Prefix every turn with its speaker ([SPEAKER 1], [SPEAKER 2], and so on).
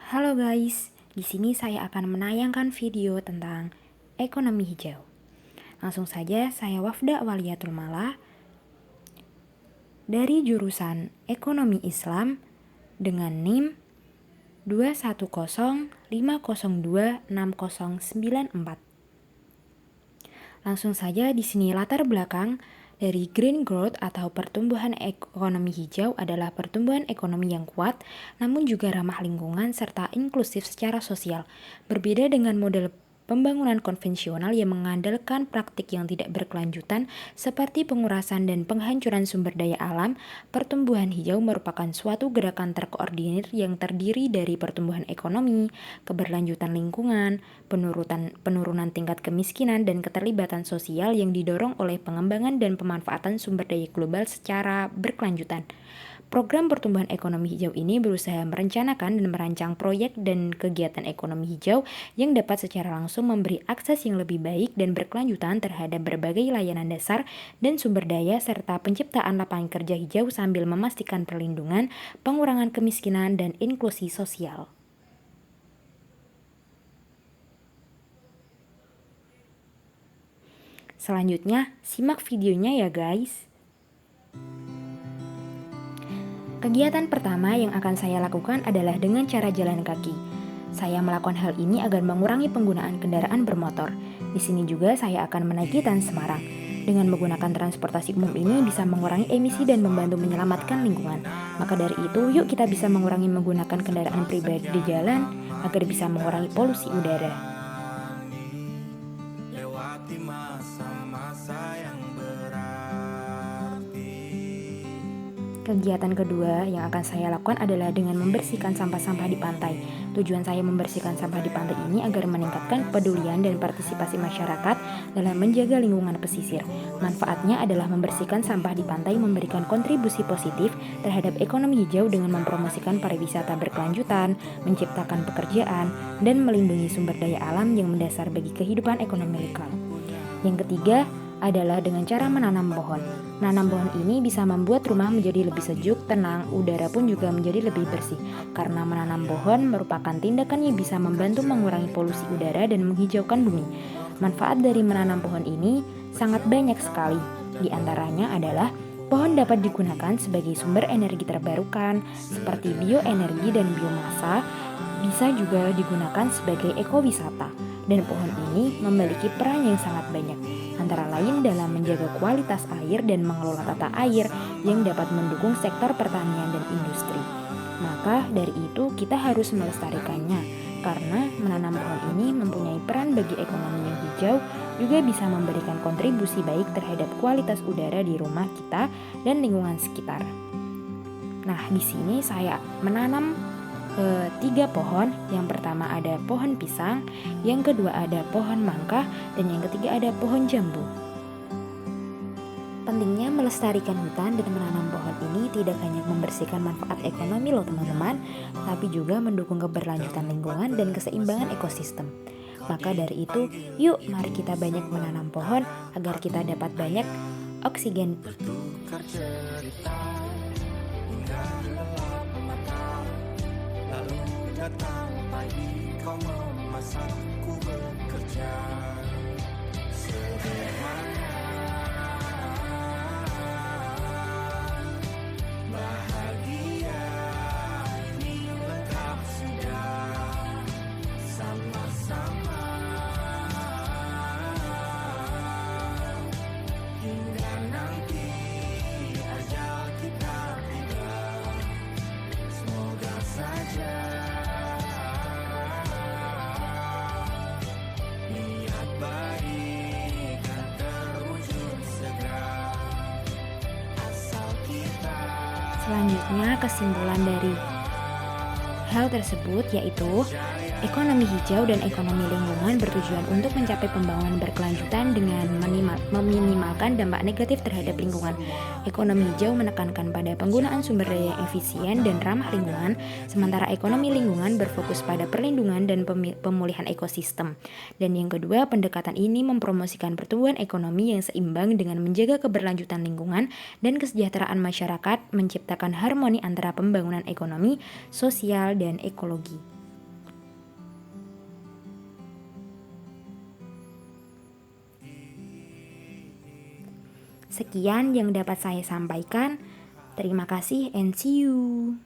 [SPEAKER 1] Halo guys, di sini saya akan menayangkan video tentang ekonomi hijau. Langsung saja, saya Wafda Waliyatul Mala dari jurusan Ekonomi Islam dengan NIM 21050260094. Langsung saja di sini latar belakang dari green growth atau pertumbuhan ekonomi hijau adalah pertumbuhan ekonomi yang kuat, namun juga ramah lingkungan serta inklusif secara sosial. Berbeda dengan model pembangunan konvensional yang mengandalkan praktik yang tidak berkelanjutan seperti pengurasan dan penghancuran sumber daya alam, pertumbuhan hijau merupakan suatu gerakan terkoordinir yang terdiri dari pertumbuhan ekonomi, keberlanjutan lingkungan, penurunan tingkat kemiskinan, dan keterlibatan sosial yang didorong oleh pengembangan dan pemanfaatan sumber daya global secara berkelanjutan. Program pertumbuhan ekonomi hijau ini berusaha merencanakan dan merancang proyek dan kegiatan ekonomi hijau yang dapat secara langsung memberi akses yang lebih baik dan berkelanjutan terhadap berbagai layanan dasar dan sumber daya serta penciptaan lapangan kerja hijau sambil memastikan perlindungan, pengurangan kemiskinan, dan inklusi sosial. Selanjutnya, simak videonya ya guys. Kegiatan pertama yang akan saya lakukan adalah dengan cara jalan kaki. Saya melakukan hal ini agar mengurangi penggunaan kendaraan bermotor. Di sini juga saya akan menaiki Trans Semarang. Dengan menggunakan transportasi umum ini bisa mengurangi emisi dan membantu menyelamatkan lingkungan. Maka dari itu, yuk kita bisa mengurangi menggunakan kendaraan pribadi di jalan agar bisa mengurangi polusi udara. Lewati masa-masa yang Kegiatan kedua yang akan saya lakukan adalah dengan membersihkan sampah-sampah di pantai. Tujuan saya membersihkan sampah di pantai ini agar meningkatkan kepedulian dan partisipasi masyarakat dalam menjaga lingkungan pesisir. Manfaatnya adalah membersihkan sampah di pantai memberikan kontribusi positif terhadap ekonomi hijau dengan mempromosikan pariwisata berkelanjutan, menciptakan pekerjaan, dan melindungi sumber daya alam yang mendasar bagi kehidupan ekonomi lokal. Yang ketiga adalah dengan cara menanam pohon. Menanam pohon ini bisa membuat rumah menjadi lebih sejuk, tenang, udara pun juga menjadi lebih bersih. Karena menanam pohon merupakan tindakan yang bisa membantu mengurangi polusi udara dan menghijaukan bumi. Manfaat dari menanam pohon ini sangat banyak sekali. Di antaranya adalah pohon dapat digunakan sebagai sumber energi terbarukan seperti bioenergi dan biomasa, bisa juga digunakan sebagai ekowisata. Dan pohon ini memiliki peran yang sangat banyak, antara lain dalam menjaga kualitas air dan mengelola tata air yang dapat mendukung sektor pertanian dan industri. Maka dari itu kita harus melestarikannya, karena menanam pohon ini mempunyai peran bagi ekonomi yang hijau, juga bisa memberikan kontribusi baik terhadap kualitas udara di rumah kita dan lingkungan sekitar. Nah, di sini saya menanam 3 pohon. Yang pertama ada pohon pisang, yang kedua ada pohon mangga, dan yang ketiga ada pohon jambu. Pentingnya melestarikan hutan dan menanam pohon ini tidak hanya membersihkan manfaat ekonomi loh teman-teman, tapi juga mendukung keberlanjutan lingkungan dan keseimbangan ekosistem. Maka dari itu, yuk mari kita banyak menanam pohon agar kita dapat banyak oksigen. Datang pagi kau memasakku bekerja sederhana, bahagia ini lengkap sudah sama-sama hingga nanti ajal kita tiba. Semoga saja Selanjutnya, kesimpulan dari hal tersebut yaitu ekonomi hijau dan ekonomi lingkungan bertujuan untuk mencapai pembangunan berkelanjutan dengan meminimalkan dampak negatif terhadap lingkungan. Ekonomi hijau menekankan pada penggunaan sumber daya yang efisien dan ramah lingkungan, sementara ekonomi lingkungan berfokus pada perlindungan dan pemulihan ekosistem. Dan yang kedua, pendekatan ini mempromosikan pertumbuhan ekonomi yang seimbang dengan menjaga keberlanjutan lingkungan dan kesejahteraan masyarakat, menciptakan harmoni antara pembangunan ekonomi, sosial, dan ekologi. Sekian yang dapat saya sampaikan. Terima kasih and see you.